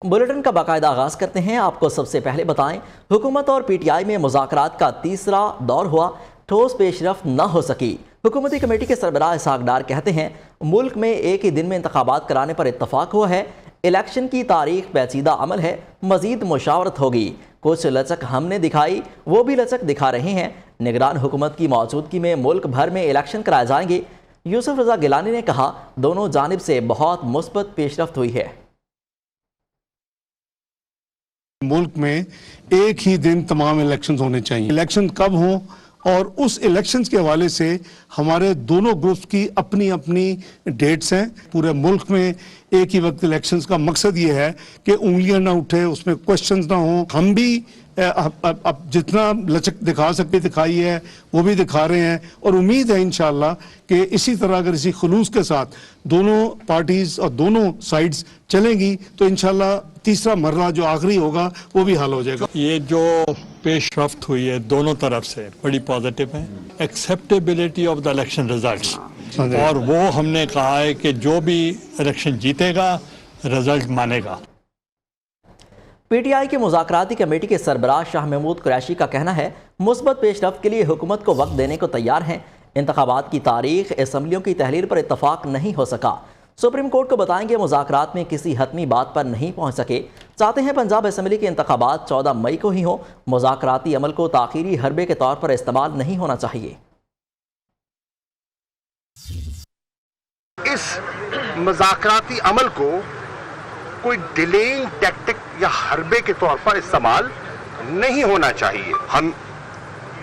Bulletin کا باقاعدہ آغاز کرتے ہیں۔ آپ کو سب سے پہلے بتائیں، حکومت اور پی ٹی آئی میں مذاکرات کا تیسرا دور ہوا، ٹھوس پیش رفت نہ ہو سکی۔ حکومتی کمیٹی کے سربراہ اسحاق ڈار کہتے ہیں ملک میں ایک ہی دن میں انتخابات کرانے پر اتفاق ہوا ہے، الیکشن کی تاریخ پیچیدہ عمل ہے، مزید مشاورت ہوگی۔ کچھ لچک ہم نے دکھائی، وہ بھی لچک دکھا رہے ہیں۔ نگران حکومت کی موجودگی میں ملک بھر میں الیکشن کرائے جائیں گے۔ یوسف رضا گیلانی نے کہا دونوں جانب سے بہت مثبت پیش رفت ہوئی ہے۔ ملک میں ایک ہی دن تمام الیکشنز ہونے چاہیے۔ الیکشن کب ہوں اور اس الیکشنز کے حوالے سے ہمارے دونوں گروپس کی اپنی اپنی ڈیٹس ہیں۔ پورے ملک میں ایک ہی وقت الیکشنز کا مقصد یہ ہے کہ انگلیاں نہ اٹھے، اس میں کوشچنز نہ ہوں۔ ہم بھی اب جتنا لچک دکھا سکتے دکھائی ہے وہ بھی دکھا رہے ہیں، اور امید ہے انشاءاللہ کہ اسی طرح اگر اسی خلوص کے ساتھ دونوں پارٹیز اور دونوں سائڈز چلیں گی تو انشاءاللہ تیسرا مرحلہ جو آخری ہوگا وہ بھی حل ہو جائے گا۔ یہ جو پیش رفت ہوئی ہے دونوں طرف سے بڑی پازیٹیو ہے۔ Acceptability of the election results, اور وہ ہم نے کہا ہے کہ جو بھی الیکشن جیتے گا رزلٹ مانے گا۔ پی ٹی آئی کی مذاکراتی کمیٹی کے سربراہ شاہ محمود قریشی کا کہنا ہے مثبت پیش رفت کے لیے حکومت کو وقت دینے کو تیار ہیں۔ انتخابات کی تاریخ، اسمبلیوں کی تحلیل پر اتفاق نہیں ہو سکا۔ سپریم کورٹ کو بتائیں گے مذاکرات میں کسی حتمی بات پر نہیں پہنچ سکے۔ چاہتے ہیں پنجاب اسمبلی کے انتخابات 14 مئی کو ہی ہوں۔ مذاکراتی عمل کو تاخیری حربے کے طور پر استعمال نہیں ہونا چاہیے۔ اس مذاکراتی عمل کو کوئی ڈیلینگ ٹیکٹک یا حربے کے طور پر استعمال نہیں ہونا چاہیے۔ ہم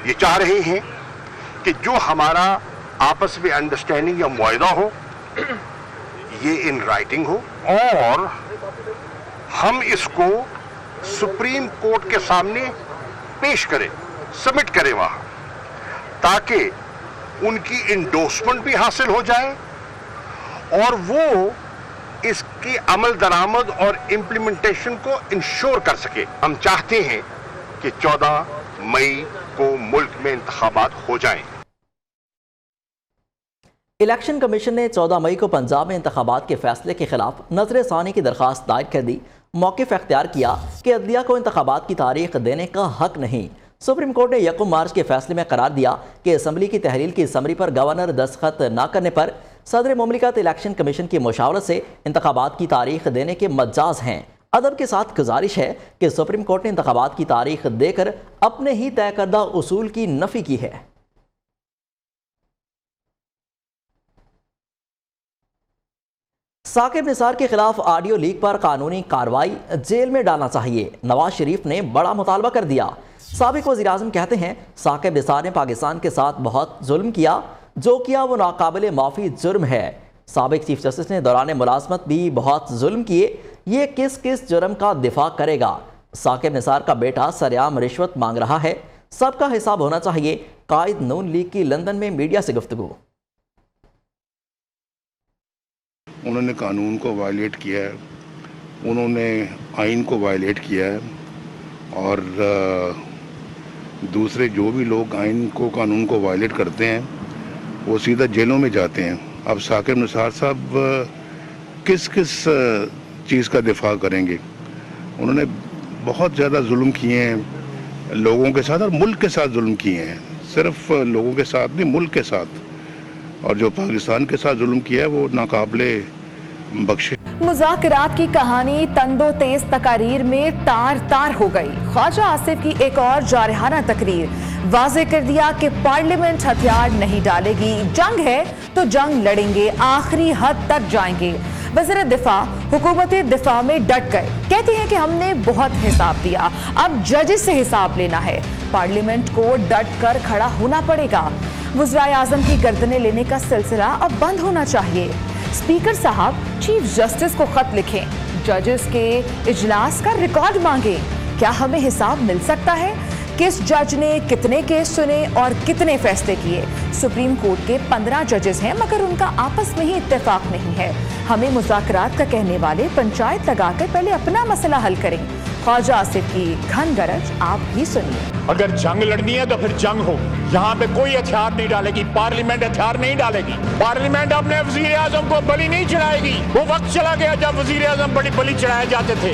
یہ چاہ رہے ہیں کہ جو ہمارا آپس میں انڈرسٹینڈنگ یا معاہدہ ہو یہ ان رائٹنگ ہو، اور ہم اس کو سپریم کورٹ کے سامنے پیش کریں، سبمٹ کریں وہاں، تاکہ ان کی انڈورسمنٹ بھی حاصل ہو جائے اور وہ اس کی عمل درآمد اور امپلیمنٹیشن کو انشور کر سکے۔ ہم چاہتے ہیں کہ 14 مئی کو ملک میں انتخابات ہو جائیں۔ الیکشن کمیشن نے 14 مئی کو پنجاب میں انتخابات کے فیصلے کے خلاف نظر ثانی کی درخواست دائر کر دی۔ موقف اختیار کیا کہ عدلیہ کو انتخابات کی تاریخ دینے کا حق نہیں۔ سپریم کورٹ نے 1 مارچ کے فیصلے میں قرار دیا کہ اسمبلی کی تحلیل کی سمری پر گورنر دستخط نہ کرنے پر صدر مملکت الیکشن کمیشن کی مشاورت سے انتخابات کی تاریخ دینے کے مجاز ہیں۔ ادب کے ساتھ گزارش ہے کہ سپریم کورٹ نے انتخابات کی تاریخ دے کر اپنے ہی طے کردہ اصول کی نفی کی ہے۔ ثاقب نثار کے خلاف آڈیو لیک پر قانونی کارروائی، جیل میں ڈالنا چاہیے۔ نواز شریف نے بڑا مطالبہ کر دیا۔ سابق وزیر اعظم کہتے ہیں ثاقب نثار نے پاکستان کے ساتھ بہت ظلم کیا، جو کیا وہ ناقابل معافی جرم ہے۔ سابق چیف جسٹس نے دوران ملازمت بھی بہت ظلم کیے، یہ کس کس جرم کا دفاع کرے گا؟ ثاقب نثار کا بیٹا سریعام رشوت مانگ رہا ہے، سب کا حساب ہونا چاہیے۔ قائد نون لیگ کی لندن میں میڈیا سے گفتگو۔ انہوں نے قانون کو وائلیٹ کیا ہے، انہوں نے آئین کو وائلیٹ کیا ہے، اور دوسرے جو بھی لوگ آئین کو قانون کو وائلیٹ کرتے ہیں وہ سیدھا جیلوں میں جاتے ہیں۔ اب ثاقب نثار صاحب کس کس چیز کا دفاع کریں گے؟ انہوں نے بہت زیادہ ظلم کیے ہیں لوگوں کے ساتھ، اور ملک کے ساتھ ظلم کیے ہیں، صرف لوگوں کے ساتھ نہیں ملک کے ساتھ، اور جو پاکستان کے ساتھ ظلم کیا ہے وہ ناقابل بخشش۔ مذاکرات کی کہانی تند و تیز تقاریر میں تار تار ہو گئی۔ خواجہ آصف کی ایک اور جارحانہ تقریر واضح کر دیا کہ پارلیمنٹ ہتھیار نہیں ڈالے گی، جنگ ہے تو جنگ لڑیں گے، آخری حد تک جائیں گے۔ وزیر دفاع حکومت دفاع میں ڈٹ گئے، کہتے ہیں کہ ہم نے بہت حساب دیا، اب ججز سے حساب لینا ہے، پارلیمنٹ کو ڈٹ کر کھڑا ہونا پڑے گا۔ وزرائے اعظم کی گردنیں لینے کا سلسلہ اب بند ہونا چاہیے۔ اسپیکر صاحب چیف جسٹس کو خط لکھیں، ججز کے اجلاس کا ریکارڈ مانگیں۔ کیا ہمیں حساب مل سکتا ہے؟ کس جج نے کتنے کیس سنے اور کتنے فیصلے کیے؟ سپریم کورٹ کے 15 ججز ہیں مگر ان کا آپس میں ہی اتفاق نہیں ہے۔ ہمیں مذاکرات کا کہنے والے پنچایت لگا کر پہلے اپنا مسئلہ حل کریں۔ خواجہ آصف کی گھن گرج آپ بھی سنیے۔ اگر جنگ لڑنی ہے تو پھر جنگ ہو، یہاں پہ کوئی ہتھیار نہیں ڈالے گی، پارلیمنٹ ہتھیار نہیں ڈالے گی۔ پارلیمنٹ اپنے وزیر اعظم کو بلی نہیں چڑھائے گی۔ وہ وقت چلا گیا جب وزیر اعظم بڑی بلی چڑھائے جاتے تھے۔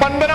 15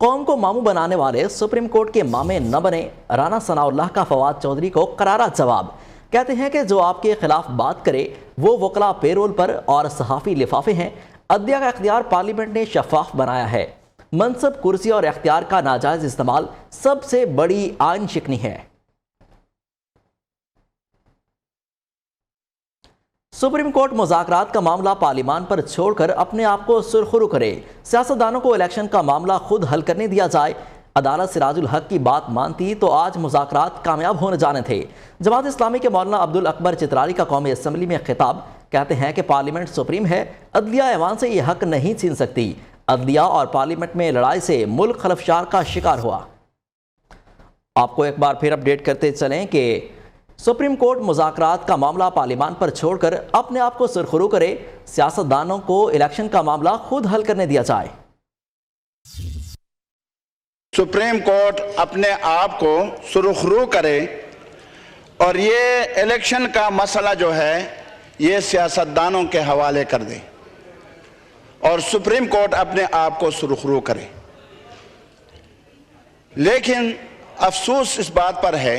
قوم کو ماموں بنانے والے سپریم کورٹ کے مامے نہ بنے، رانا ثناءاللہ کا فواد چودھری کو کرارا جواب۔ کہتے ہیں کہ جو آپ کے خلاف بات کرے وہ وکلا پے رول پر اور صحافی لفافے ہیں۔ عدلیہ کا اختیار پارلیمنٹ نے شفاف بنایا ہے۔ منصب، کرسی اور اختیار کا ناجائز استعمال سب سے بڑی آئین شکنی ہے۔ سپریم کورٹ مذاکرات کا معاملہ پارلیمان پر چھوڑ کر اپنے آپ کو سرخرو کرے، سیاستدانوں کو الیکشن کا معاملہ خود حل کرنے دیا جائے۔ عدالت سراج الحق کی بات مانتی تو آج مذاکرات کامیاب ہونے جانے تھے۔ جماعت اسلامی کے مولانا عبد الاکبر چترالی کا قومی اسمبلی میں خطاب، کہتے ہیں کہ پارلیمنٹ سپریم ہے، عدلیہ ایوان سے یہ حق نہیں چھین سکتی۔ عدلیہ اور پارلیمنٹ میں لڑائی سے ملک خلفشار کا شکار ہوا۔ آپ کو ایک بار پھر اپڈیٹ کرتے چلیں کہ سپریم کورٹ مذاکرات کا معاملہ پارلیمان پر چھوڑ کر اپنے آپ کو سرخرو کرے، سیاستدانوں کو الیکشن کا معاملہ خود حل کرنے دیا جائے۔ سپریم کورٹ اپنے آپ کو سرخرو کرے اور یہ الیکشن کا مسئلہ جو ہے یہ سیاستدانوں کے حوالے کر دے اور سپریم کورٹ اپنے آپ کو سرخرو کرے۔ لیکن افسوس اس بات پر ہے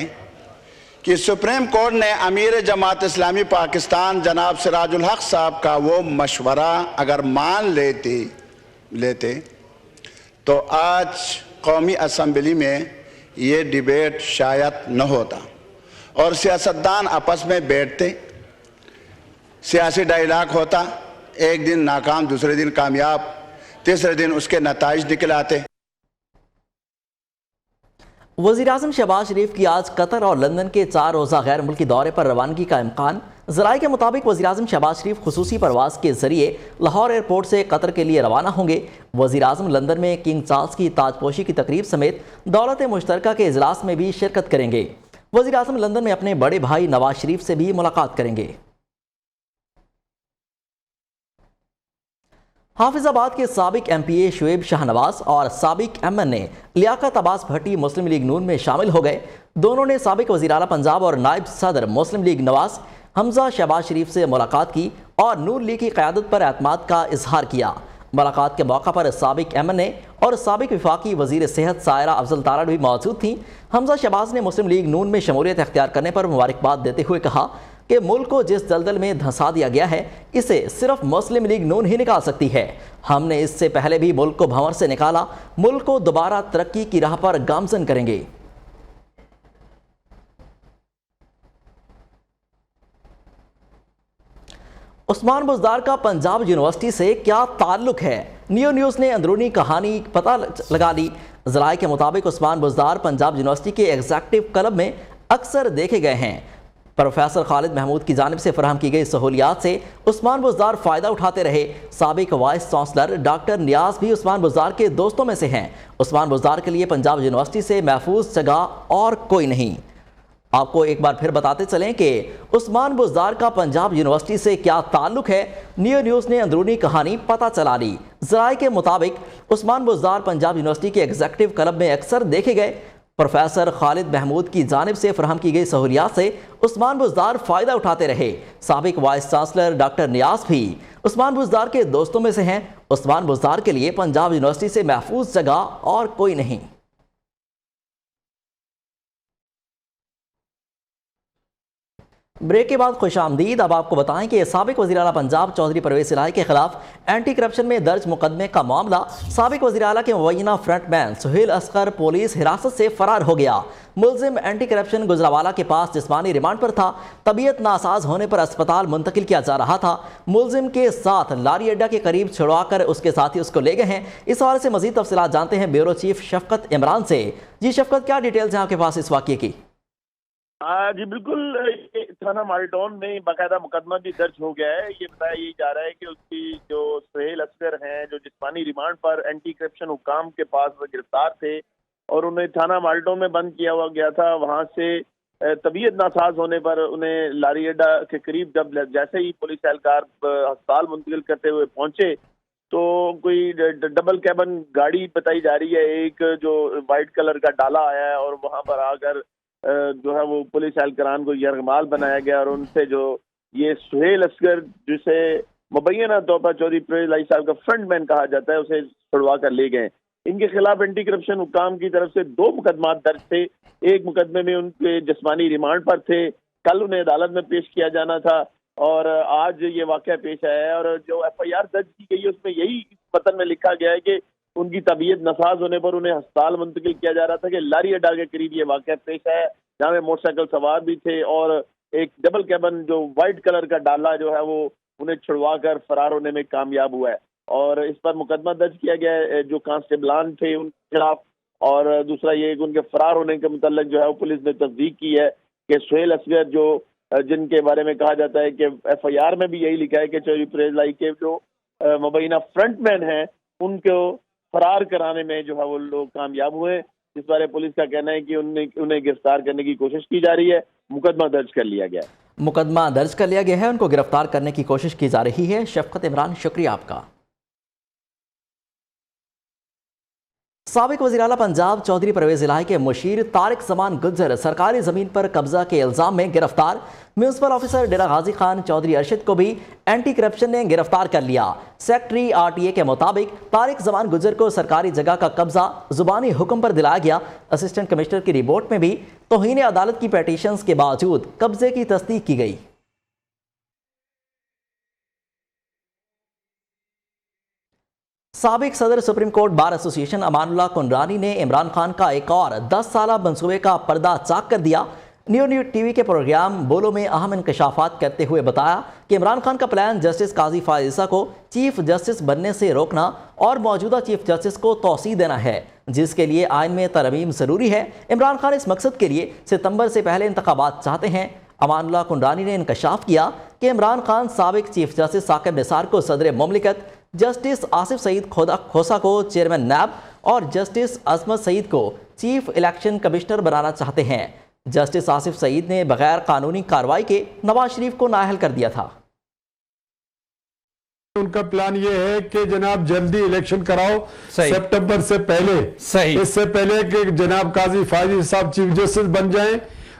کہ سپریم کورٹ نے امیر جماعت اسلامی پاکستان جناب سراج الحق صاحب کا وہ مشورہ اگر مان لیتے تو آج قومی اسمبلی میں یہ ڈیبیٹ شاید نہ ہوتا اور سیاستدان آپس میں بیٹھتے، سیاسی ڈائیلاگ ہوتا، ایک دن ناکام، دوسرے دن کامیاب، تیسرے دن اس کے نتائج نکل آتے۔ وزیراعظم شہباز شریف کی آج قطر اور لندن کے 4 روزہ غیر ملکی دورے پر روانگی کا امکان۔ ذرائع کے مطابق وزیراعظم شہباز شریف خصوصی پرواز کے ذریعے لاہور ایئرپورٹ سے قطر کے لیے روانہ ہوں گے۔ وزیراعظم لندن میں کنگ چارلس کی تاج پوشی کی تقریب سمیت دولت مشترکہ کے اجلاس میں بھی شرکت کریں گے۔ وزیراعظم لندن میں اپنے بڑے بھائی نواز شریف سے بھی ملاقات کریں گے۔ حافظ آباد کے سابق ایم پی اے شعیب شاہ نواز اور سابق ایم این اے لیاقت عباس بھٹی مسلم لیگ نون میں شامل ہو گئے۔ دونوں نے سابق وزیر اعلیٰ پنجاب اور نائب صدر مسلم لیگ نواز حمزہ شہباز شریف سے ملاقات کی اور نون لیگ کی قیادت پر اعتماد کا اظہار کیا۔ ملاقات کے موقع پر سابق ایم این اے اور سابق وفاقی وزیر صحت سائرہ افضل تارڑ بھی موجود تھیں۔ حمزہ شہباز نے مسلم لیگ نون میں شمولیت اختیار کرنے پر مبارکباد دیتے ہوئے کہا کہ ملک کو جس دلدل میں دھنسا دیا گیا ہے اسے صرف مسلم لیگ نون ہی نکال سکتی ہے۔ ہم نے اس سے پہلے بھی ملک کو بھنور سے نکالا، ملک کو دوبارہ ترقی کی راہ پر گامزن کریں گے۔ عثمان بزدار کا پنجاب یونیورسٹی سے کیا تعلق ہے؟ نیو نیوز نے اندرونی کہانی پتہ لگا لی۔ ذرائع کے مطابق عثمان بزدار پنجاب یونیورسٹی کے ایگزیکٹو کلب میں اکثر دیکھے گئے ہیں۔ پروفیسر خالد محمود کی جانب سے فراہم کی گئی سہولیات سے عثمان بزدار فائدہ اٹھاتے رہے۔ سابق وائس چانسلر ڈاکٹر نیاز بھی عثمان بزدار کے دوستوں میں سے ہیں۔ عثمان بزدار کے لیے پنجاب یونیورسٹی سے محفوظ جگہ اور کوئی نہیں۔ آپ کو ایک بار پھر بتاتے چلیں کہ عثمان بزدار کا پنجاب یونیورسٹی سے کیا تعلق ہے۔ نیو نیوز نے اندرونی کہانی پتہ چلا لی۔ ذرائع کے مطابق عثمان بزدار پنجاب یونیورسٹی کے ایگزیکٹو کلب میں اکثر دیکھے گئے۔ پروفیسر خالد محمود کی جانب سے فراہم کی گئی سہولیات سے عثمان بزدار فائدہ اٹھاتے رہے۔ سابق وائس چانسلر ڈاکٹر نیاز بھی عثمان بزدار کے دوستوں میں سے ہیں۔ عثمان بزدار کے لیے پنجاب یونیورسٹی سے محفوظ جگہ اور کوئی نہیں۔ بریک کے بعد خوش آمدید۔ اب آپ کو بتائیں کہ سابق وزیر اعلیٰ پنجاب چودھری پرویز الہی کے خلاف اینٹی کرپشن میں درج مقدمے کا معاملہ، سابق وزیر اعلیٰ کے مبینہ فرنٹ مین سہیل اصغر پولیس حراست سے فرار ہو گیا۔ ملزم اینٹی کرپشن گجرانوالہ کے پاس جسمانی ریمانڈ پر تھا۔ طبیعت ناساز ہونے پر اسپتال منتقل کیا جا رہا تھا۔ ملزم کے ساتھ لاری اڈا کے قریب چھڑوا کر اس کے ساتھی اس کو لے گئے ہیں۔ اس حوالے سے مزید تفصیلات جانتے ہیں بیورو چیف شفقت عمران سے۔ جی شفقت، کیا ڈیٹیلز ہیں آپ کے پاس اس واقعے کی؟ جی بالکل، تھانہ مالٹون میں باقاعدہ مقدمہ بھی درج ہو گیا ہے۔ یہ بتایا یہ جا رہا ہے کہ اس کی جو سہیل اصغر ہیں جو جسمانی ریمانڈ پر اینٹی کرپشن حکام کے پاس گرفتار تھے اور انہیں تھانہ مالٹون میں بند کیا ہوا گیا تھا، وہاں سے طبیعت ناساز ہونے پر انہیں لاری اڈا کے قریب جب جیسے ہی پولیس اہلکار ہسپتال منتقل کرتے ہوئے پہنچے تو کوئی ڈبل کیبن گاڑی بتائی جا رہی ہے، ایک جو وائٹ کلر کا ڈالا آیا ہے اور وہاں پر آ کر جو ہے وہ پولیس اہلکاران کو یرغمال بنایا گیا اور ان سے جو یہ سہیل اصغر جسے مبینہ طور پر چودھری پرویز الہی صاحب کا فرنٹ مین کہا جاتا ہے اسے چھڑوا کر لے گئے۔ ان کے خلاف اینٹی کرپشن حکام کی طرف سے 2 مقدمات درج تھے. ایک مقدمے میں ان کے جسمانی ریمانڈ پر تھے, کل انہیں عدالت میں پیش کیا جانا تھا اور آج یہ واقعہ پیش آیا ہے. اور جو FIR درج کی گئی ہے اس میں یہی متن میں لکھا گیا ہے کہ ان کی طبیعت ناساز ہونے پر انہیں ہسپتال منتقل کیا جا رہا تھا کہ لاری اڈا کے قریب یہ واقعہ پیش آیا جہاں میں موٹر سائیکل سوار بھی تھے اور ایک ڈبل کیبن جو وائٹ کلر کا ڈالا جو ہے وہ انہیں چھڑوا کر فرار ہونے میں کامیاب ہوا ہے. اور اس پر مقدمہ درج کیا گیا ہے جو کانسٹیبلان تھے ان کے خلاف. اور دوسرا یہ کہ ان کے فرار ہونے کے متعلق جو ہے وہ پولیس نے تصدیق کی ہے کہ سہیل اصغر جو جن کے بارے میں کہا جاتا ہے کہ FIR میں بھی یہی لکھا ہے کہ چوری پریز لائی کے جو مبینہ فرنٹ مین ہیں ان کو فرار کرانے میں جو ہے وہ لوگ کامیاب ہوئے, جس بارے پولیس کا کہنا ہے کہ انہیں گرفتار کرنے کی کوشش کی جا رہی ہے. مقدمہ درج کر لیا گیا ہے. مقدمہ درج کر لیا گیا ہے, ان کو گرفتار کرنے کی کوشش کی جا رہی ہے. شفقت عمران, شکریہ آپ کا. سابق وزیر اعلیٰ پنجاب چودھری پرویز الہی کے مشیر طارق زمان گجر سرکاری زمین پر قبضہ کے الزام میں گرفتار. میونسپل آفیسر ڈیرہ غازی خان چودھری ارشد کو بھی اینٹی کرپشن نے گرفتار کر لیا. سیکٹری RTA کے مطابق طارق زمان گجر کو سرکاری جگہ کا قبضہ زبانی حکم پر دلایا گیا. اسسٹنٹ کمشنر کی رپورٹ میں بھی توہین عدالت کی پیٹیشنز کے باوجود قبضے کی تصدیق کی گئی. سابق صدر سپریم کورٹ بار ایسوسی ایشن امان اللہ کنڈرانی نے عمران خان کا ایک اور 10 سالہ منصوبے کا پردہ چاک کر دیا. نیو ٹی وی کے پروگرام بولو میں اہم انکشافات کرتے ہوئے بتایا کہ عمران خان کا پلان جسٹس قاضی فائز عیسیٰ کو چیف جسٹس بننے سے روکنا اور موجودہ چیف جسٹس کو توسیع دینا ہے, جس کے لیے آئین میں ترمیم ضروری ہے. عمران خان اس مقصد کے لیے ستمبر سے پہلے انتخابات چاہتے ہیں. امان اللہ کنڈرانی نے انکشاف کیا کہ عمران خان سابق چیف جسٹس ثاقب نثار کو صدر مملکت, جسٹس آصف سعید کھوسہ کو چیئرمین نیب اور جسٹس عصمت سعید کو چیف الیکشن کمشنر بنانا چاہتے ہیں. جسٹس آصف سعید نے بغیر قانونی کارروائی کے نواز شریف کو نااہل کر دیا تھا. ان کا پلان یہ ہے کہ جناب جلدی الیکشن کراؤ سپٹمبر سے پہلے, اس سے پہلے کہ جناب قاضی فائز صاحب چیف جسٹس بن جائیں,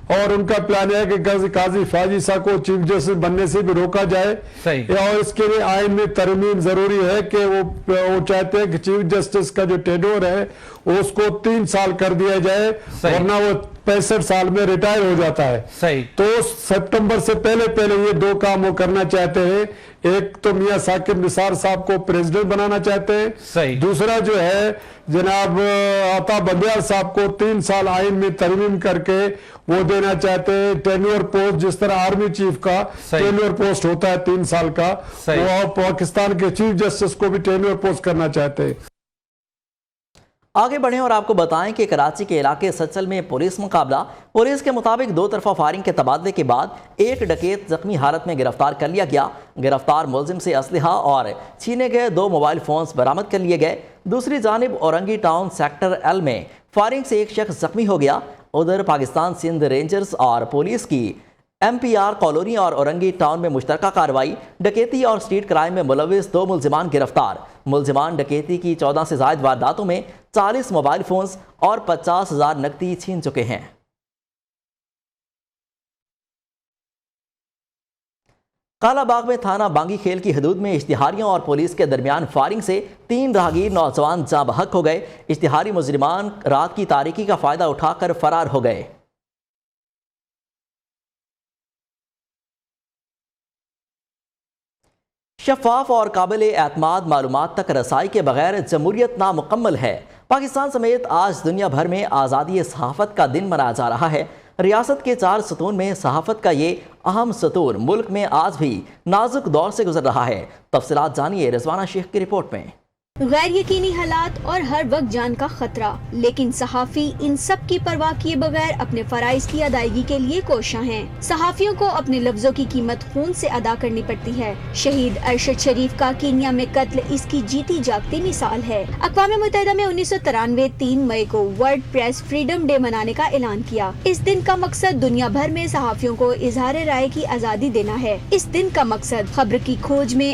اور ان کا پلان ہے کہ قاضی فائز عیسیٰ کو چیف جسٹس بننے سے بھی روکا جائے. اور اس کے لیے آئین میں ترمیم ضروری ہے کہ وہ چاہتے ہیں کہ چیف جسٹس کا جو ٹینور ہے اس کو 3 سال کر دیا جائے, ورنہ وہ 65 سال میں ریٹائر ہو جاتا ہے. تو سپٹمبر سے پہلے یہ 2 کام وہ کرنا چاہتے ہیں. ایک تو میاں ثاقب نثار صاحب کو پریزیڈنٹ بنانا چاہتے ہیں, دوسرا جو ہے جناب عطا بندیال صاحب کو 3 سال آئین میں ترمیم کر کے وہ دینا چاہتے ہیں ٹینور پوسٹ, جس طرح آرمی چیف کا ٹینور پوسٹ ہوتا ہے 3 سال کا, وہ پاکستان کے چیف جسٹس کو بھی ٹینور پوسٹ کرنا چاہتے ہیں. آگے بڑھیں اور آپ کو بتائیں کہ کراچی کے علاقے سچل میں پولیس مقابلہ. پولیس کے مطابق 2 طرفہ فائرنگ کے تبادلے کے بعد ایک ڈکیت زخمی حالت میں گرفتار کر لیا گیا. گرفتار ملزم سے اسلحہ اور چھینے گئے 2 موبائل فونز برآمد کر لیے گئے. دوسری جانب اورنگی ٹاؤن سیکٹر L میں فائرنگ سے ایک شخص زخمی ہو گیا. ادھر پاکستان سندھ رینجرز اور پولیس کی MPR کالونی اور اورنگی ٹاؤن میں مشترکہ کارروائی. ڈکیتی اور اسٹریٹ کرائم میں ملوث 2 ملزمان گرفتار. ملزمان ڈکیتی کی 14 سے زائد وارداتوں میں 40 موبائل فونز اور 50,000 نقدی چھین چکے ہیں. کالا باغ میں تھانہ بانگی کھیل کی حدود میں اشتہاریوں اور پولیس کے درمیان فائرنگ سے 3 راہگیر نوجوان جاں بحق ہو گئے. اشتہاری مجرمان رات کی تاریکی کا فائدہ اٹھا کر فرار ہو گئے. شفاف اور قابل اعتماد معلومات تک رسائی کے بغیر جمہوریت نامکمل ہے. پاکستان سمیت آج دنیا بھر میں آزادی صحافت کا دن منایا جا رہا ہے. ریاست کے 4 ستون میں صحافت کا یہ اہم ستون ملک میں آج بھی نازک دور سے گزر رہا ہے. تفصیلات جانیے رضوانہ شیخ کی رپورٹ میں. غیر یقینی حالات اور ہر وقت جان کا خطرہ، لیکن صحافی ان سب کی پرواہ کیے بغیر اپنے فرائض کی ادائیگی کے لیے کوشاں ہیں. صحافیوں کو اپنے لفظوں کی قیمت خون سے ادا کرنی پڑتی ہے. شہید ارشد شریف کا کینیا میں قتل اس کی جیتی جاگتی مثال ہے. اقوام متحدہ میں 1993 3 مئی کو ورلڈ پریس فریڈم ڈے منانے کا اعلان کیا. اس دن کا مقصد دنیا بھر میں صحافیوں کو اظہار رائے کی آزادی دینا ہے. اس دن کا مقصد خبر کی کھوج میں